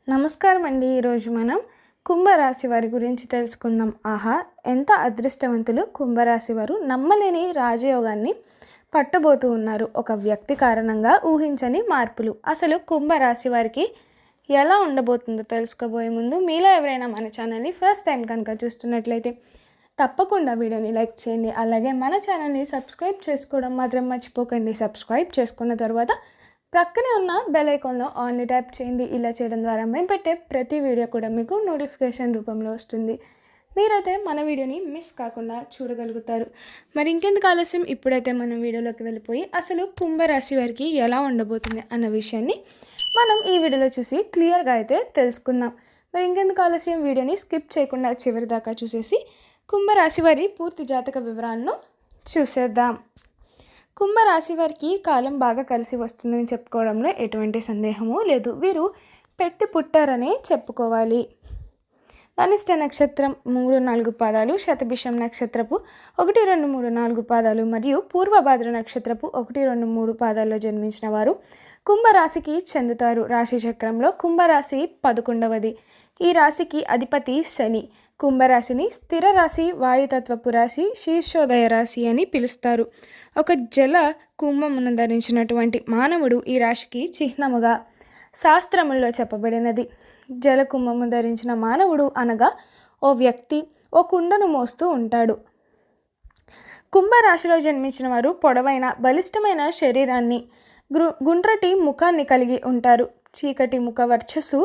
నమస్కారం అండి. ఈరోజు మనం కుంభరాశి వారి గురించి తెలుసుకుందాం. ఆహా, ఎంత అదృష్టవంతులు కుంభరాశి వారు! నమ్మలేని రాజయోగాన్ని పట్టబోతూ ఉన్నారు. ఒక వ్యక్తి కారణంగా ఊహించని మార్పులు. అసలు కుంభరాశి వారికి ఎలా ఉండబోతుందో తెలుసుకోబోయే ముందు మీలో ఎవరైనా మన ఛానల్ని ఫస్ట్ టైం కనుక చూస్తున్నట్లయితే తప్పకుండా వీడియోని లైక్ చేయండి. అలాగే మన ఛానల్ని సబ్స్క్రైబ్ చేసుకోవడం మాత్రం మర్చిపోకండి. సబ్స్క్రైబ్ చేసుకున్న తర్వాత ప్రక్కనే ఉన్న బెల్ ఐకాన్లో ఆల్ని ట్యాప్ చేయండి. ఇలా చేయడం ద్వారా మేము పెట్టే ప్రతి వీడియో కూడా మీకు నోటిఫికేషన్ రూపంలో వస్తుంది. మీరైతే మన వీడియోని మిస్ కాకుండా చూడగలుగుతారు. మరి ఇంకెందుకు ఆలస్యం, ఇప్పుడైతే మనం వీడియోలోకి వెళ్ళిపోయి అసలు కుంభరాశి వారికి ఎలా ఉండబోతుంది అన్న విషయాన్ని మనం ఈ వీడియోలో చూసి క్లియర్గా అయితే తెలుసుకుందాం. మరి ఇంకెందుకు ఆలస్యం, వీడియోని స్కిప్ చేయకుండా చివరి దాకా చూసేసి కుంభరాశి వారి పూర్తి జాతక వివరాలను చూసేద్దాం. కుంభరాశి వారికి కాలం బాగా కలిసి వస్తుందని చెప్పుకోవడంలో ఎటువంటి సందేహము లేదు. వీరు పెట్టి పుట్టారనే చెప్పుకోవాలి. ధనిష్ట నక్షత్రం 3-4 పాదాలు, శతభిషం నక్షత్రపు 1, 2, 3, 4 పాదాలు మరియు పూర్వభాద్ర నక్షత్రపు 1, 2, 3 పాదాల్లో జన్మించిన వారు కుంభరాశికి చెందుతారు. రాశి చక్రంలో కుంభరాశి 11వది. ఈ రాశికి అధిపతి శని. కుంభరాశిని స్థిర రాశి, వాయుతత్వపు రాశి, శీర్షోదయ రాశి అని పిలుస్తారు. ఒక జల కుంభమును ధరించినటువంటి మానవుడు ఈ రాశికి చిహ్నముగా శాస్త్రముల్లో చెప్పబడినది. జల కుంభము ధరించిన మానవుడు అనగా ఓ వ్యక్తి ఓ కుండను మోస్తూ ఉంటాడు. కుంభరాశిలో జన్మించిన వారు పొడవైన బలిష్టమైన శరీరాన్ని, గుండ్రటి ముఖాన్ని కలిగి ఉంటారు. చీకటి ముఖ వర్చస్సు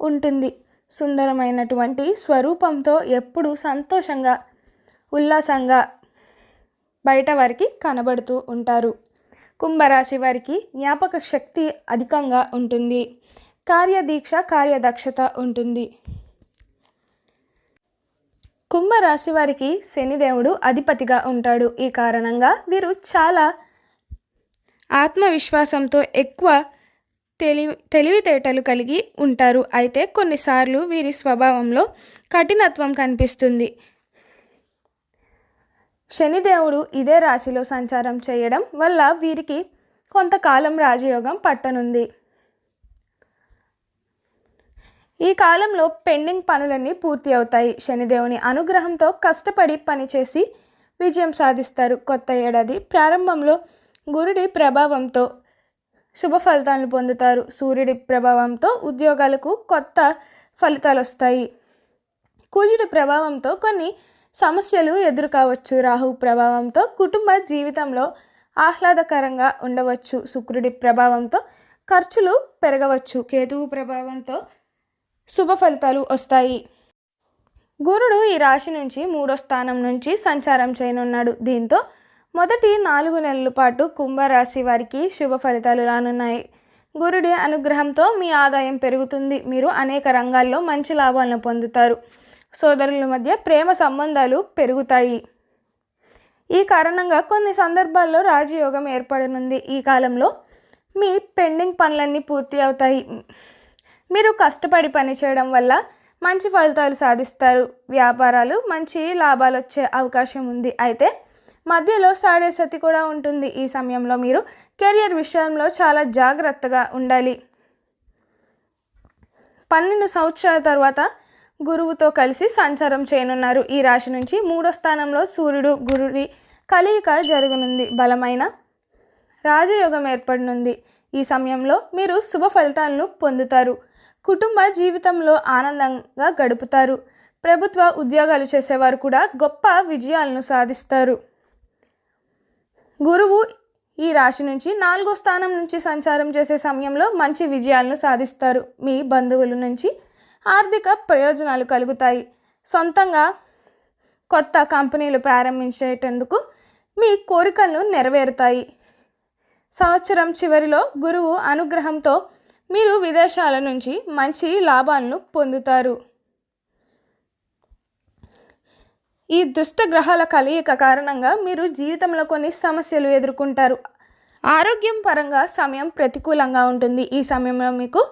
ఉంటుంది. సుందరమైనటువంటి స్వరూపంతో ఎప్పుడూ సంతోషంగా, ఉల్లాసంగా బయట వారికి కనబడుతూ ఉంటారు. కుంభరాశి వారికి జ్ఞాపక శక్తి అధికంగా ఉంటుంది. కార్యదీక్ష, కార్యదక్షత ఉంటుంది. కుంభరాశి వారికి శనిదేవుడు అధిపతిగా ఉంటాడు. ఈ కారణంగా వీరు చాలా ఆత్మవిశ్వాసంతో ఎక్కువ తెలివితేటలు కలిగి ఉంటారు. అయితే కొన్నిసార్లు వీరి స్వభావంలో కఠినత్వం కనిపిస్తుంది. శనిదేవుడు ఇదే రాశిలో సంచారం చేయడం వల్ల వీరికి కొంతకాలం రాజయోగం పట్టనుంది. ఈ కాలంలో పెండింగ్ పనులన్నీ పూర్తి అవుతాయి. శనిదేవుని అనుగ్రహంతో కష్టపడి పనిచేసి విజయం సాధిస్తారు. కొత్త ఏడాది ప్రారంభంలో గురుడి ప్రభావంతో శుభ ఫలితాలను పొందుతారు. సూర్యుడి ప్రభావంతో ఉద్యోగాలకు కొత్త ఫలితాలు వస్తాయి. కుజుడి ప్రభావంతో కొన్ని సమస్యలు ఎదురు కావచ్చు. రాహు ప్రభావంతో కుటుంబ జీవితంలో ఆహ్లాదకరంగా ఉండవచ్చు. శుక్రుడి ప్రభావంతో ఖర్చులు పెరగవచ్చు. కేతువు ప్రభావంతో శుభ ఫలితాలు వస్తాయి. గురుడు ఈ రాశి నుంచి 3వ స్థానం నుంచి సంచారం చేయనున్నాడు. దీంతో మొదటి 4 నెలల పాటు కుంభరాశి వారికి శుభ ఫలితాలు రానున్నాయి. గురుడి అనుగ్రహంతో మీ ఆదాయం పెరుగుతుంది. మీరు అనేక రంగాల్లో మంచి లాభాలను పొందుతారు. సోదరుల మధ్య ప్రేమ సంబంధాలు పెరుగుతాయి. ఈ కారణంగా కొన్ని సందర్భాల్లో రాజయోగం ఏర్పడనుంది. ఈ కాలంలో మీ పెండింగ్ పనులన్నీ పూర్తి అవుతాయి. మీరు కష్టపడి పనిచేయడం వల్ల మంచి ఫలితాలు సాధిస్తారు. వ్యాపారాలు మంచి లాభాలు వచ్చే అవకాశం ఉంది. అయితే మధ్యలో సాడేసతి కూడా ఉంటుంది. ఈ సమయంలో మీరు కెరియర్ విషయంలో చాలా జాగ్రత్తగా ఉండాలి. 12 సంవత్సరాల తర్వాత గురువుతో కలిసి సంచారం చేయనున్నారు. ఈ రాశి నుంచి 3వ స్థానంలో సూర్యుడు గురుడి కలయిక జరగనుంది. బలమైన రాజయోగం ఏర్పడనుంది. ఈ సమయంలో మీరు శుభ ఫలితాలను పొందుతారు. కుటుంబ జీవితంలో ఆనందంగా గడుపుతారు. ప్రభుత్వ ఉద్యోగాలు చేసేవారు కూడా గొప్ప విజయాలను సాధిస్తారు. గురువు ఈ రాశి నుంచి 4వ స్థానం నుంచి సంచారం చేసే సమయంలో మంచి విజయాలను సాధిస్తారు. మీ బంధువుల నుంచి ఆర్థిక ప్రయోజనాలు కలుగుతాయి. సొంతంగా కొత్త కంపెనీలు ప్రారంభించేటందుకు మీ కోరికలను నెరవేరుతాయి. సంవత్సరం చివరిలో గురువు అనుగ్రహంతో మీరు విదేశాల నుంచి మంచి లాభాలను పొందుతారు. ఈ దుష్ట గ్రహాల కలయిక కారణంగా మీరు జీవితంలో కొన్ని సమస్యలు ఎదుర్కొంటారు. ఆరోగ్యం పరంగా సమయం ప్రతికూలంగా ఉంటుంది. ఈ సమయంలో మీకు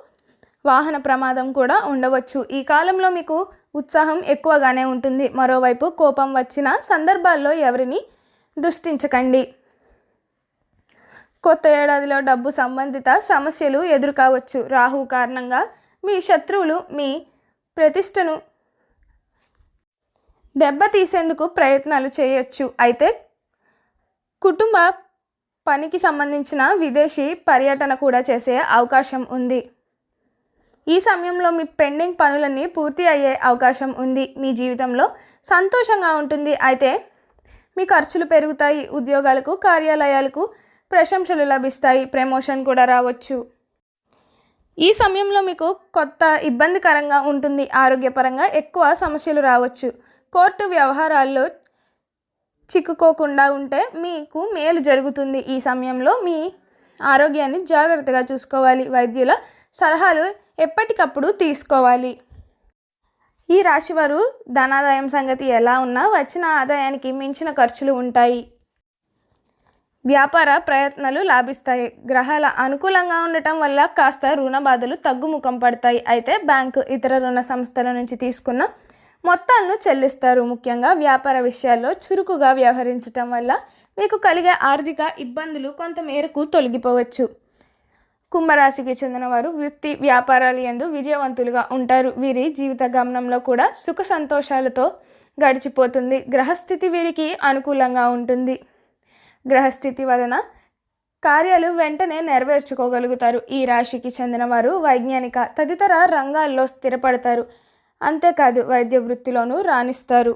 వాహన ప్రమాదం కూడా ఉండవచ్చు. ఈ కాలంలో మీకు ఉత్సాహం ఎక్కువగానే ఉంటుంది. మరోవైపు కోపం వచ్చిన సందర్భాల్లో ఎవరిని దూషించకండి. కొత్త ఏడాదిలో డబ్బు సంబంధిత సమస్యలు ఎదురు కావచ్చు. రాహు కారణంగా మీ శత్రువులు మీ ప్రతిష్టను దెబ్బతీసేందుకు ప్రయత్నాలు చేయొచ్చు. అయితే కుటుంబ పనికి సంబంధించిన విదేశీ పర్యటన కూడా చేసే అవకాశం ఉంది. ఈ సమయంలో మీ పెండింగ్ పనులన్నీ పూర్తి అయ్యే అవకాశం ఉంది. మీ జీవితంలో సంతోషంగా ఉంటుంది. అయితే మీ ఖర్చులు పెరుగుతాయి. ఉద్యోగాలకు, కార్యాలయాలకు ప్రశంసలు లభిస్తాయి. ప్రమోషన్ కూడా రావచ్చు. ఈ సమయంలో మీకు కొత్త ఇబ్బందికరంగా ఉంటుంది. ఆరోగ్యపరంగా ఎక్కువ సమస్యలు రావచ్చు. కోర్టు వ్యవహారాల్లో చిక్కుకోకుండా ఉంటే మీకు మేలు జరుగుతుంది. ఈ సమయంలో మీ ఆరోగ్యాన్ని జాగ్రత్తగా చూసుకోవాలి. వైద్యుల సలహాలు ఎప్పటికప్పుడు తీసుకోవాలి. ఈ రాశివారు ధనాదాయం సంగతి ఎలా ఉన్నా వచ్చిన ఆదాయానికి మించిన ఖర్చులు ఉంటాయి. వ్యాపార ప్రయత్నాలు లాభిస్తాయి. గ్రహాల అనుకూలంగా ఉండటం వల్ల కాస్త రుణ బాధలు తగ్గుముఖం పడతాయి. అయితే బ్యాంకు, ఇతర రుణ సంస్థల నుంచి తీసుకున్న మొత్తాలను చెల్లిస్తారు. ముఖ్యంగా వ్యాపార విషయాల్లో చురుకుగా వ్యవహరించటం వల్ల మీకు కలిగే ఆర్థిక ఇబ్బందులు కొంతమేరకు తొలగిపోవచ్చు. కుంభరాశికి చెందిన వారు వృత్తి వ్యాపారాలు యందు విజయవంతులుగా ఉంటారు. వీరి జీవిత గమనంలో కూడా సుఖ సంతోషాలతో గడిచిపోతుంది. గ్రహస్థితి వీరికి అనుకూలంగా ఉంటుంది. గ్రహస్థితి వలన కార్యాలు వెంటనే నెరవేర్చుకోగలుగుతారు. ఈ రాశికి చెందిన వారు వైజ్ఞానిక తదితర రంగాల్లో స్థిరపడతారు. అంతేకాదు వైద్య వృత్తిలోనూ రాణిస్తారు.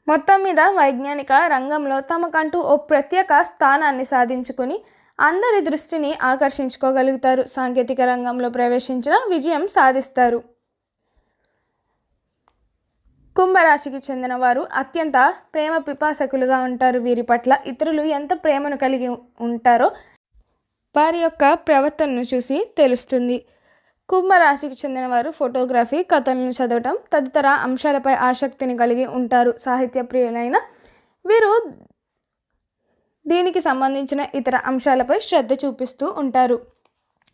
మొత్తం మీద వైజ్ఞానిక రంగంలో తమకంటూ ఓ ప్రత్యేక స్థానాన్ని సాధించుకుని అందరి దృష్టిని ఆకర్షించుకోగలుగుతారు. సాంకేతిక రంగంలో ప్రవేశించిన విజయం సాధిస్తారు. కుంభరాశికి చెందిన వారు అత్యంత ప్రేమ పిపాసకులుగా ఉంటారు. వీరి పట్ల ఇతరులు ఎంత ప్రేమను కలిగి ఉంటారో వారి యొక్క ప్రవర్తనను చూసి తెలుస్తుంది. కుంభరాశికి చెందిన వారు ఫోటోగ్రఫీ, కథలను చదవటం తదితర అంశాలపై ఆసక్తిని కలిగి ఉంటారు. సాహిత్య ప్రియులైన వీరు దీనికి సంబంధించిన ఇతర అంశాలపై శ్రద్ధ చూపిస్తూ ఉంటారు.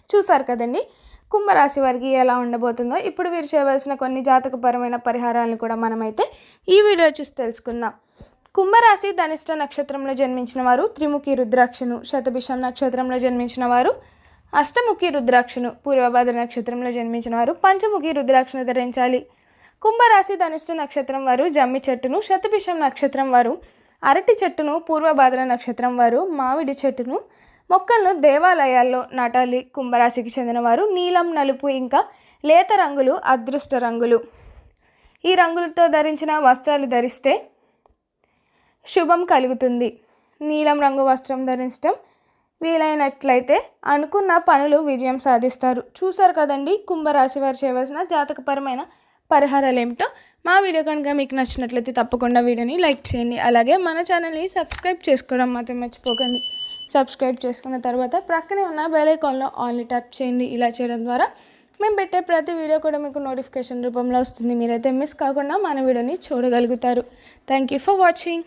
చూసారు కదండి కుంభరాశి వారికి ఎలా ఉండబోతుందో. ఇప్పుడు వీరు చేయవలసిన కొన్ని జాతకపరమైన పరిహారాలను కూడా మనమైతే ఈ వీడియో చూసి తెలుసుకుందాం. కుంభరాశి ధనిష్ట నక్షత్రంలో జన్మించిన వారు త్రిముఖి రుద్రాక్షను, శతభిషం నక్షత్రంలో జన్మించిన వారు అష్టముఖి రుద్రాక్షను, పూర్వభాద్ర నక్షత్రంలో జన్మించిన వారు పంచముఖి రుద్రాక్షను ధరించాలి. కుంభరాశి ధనిష్ట నక్షత్రం వారు జమ్మి చెట్టును, శతభిషం నక్షత్రం వారు అరటి చెట్టును, పూర్వభాద్ర నక్షత్రం వారు మామిడి చెట్టును మొక్కలను దేవాలయాల్లో నాటాలి. కుంభరాశికి చెందిన వారు నీలం, నలుపు ఇంకా లేత రంగులు అదృష్ట రంగులు. ఈ రంగులతో ధరించిన వస్త్రాలు ధరిస్తే శుభం కలుగుతుంది. నీలం రంగు వస్త్రం ధరించడం వీలైనట్లయితే అనుకున్న పనులు విజయం సాధిస్తారు. చూసారు కదండి కుంభరాశి వారు చేయవలసిన జాతకపరమైన పరిహారాలు ఏమిటో. మా వీడియో కనుక మీకు నచ్చినట్లయితే తప్పకుండా వీడియోని లైక్ చేయండి. అలాగే మన ఛానల్ని సబ్స్క్రైబ్ చేసుకోవడం మాత్రం మర్చిపోకండి. సబ్స్క్రైబ్ చేసుకున్న తర్వాత ప్రక్కనే ఉన్న బెల్ ఐకాన్లో ఆల్ని ట్యాప్ చేయండి. ఇలా చేయడం ద్వారా మేము పెట్టే ప్రతి వీడియో కూడా మీకు నోటిఫికేషన్ రూపంలో వస్తుంది. మీరైతే మిస్ కాకుండా మన వీడియోని చూడగలుగుతారు. Thank you for watching.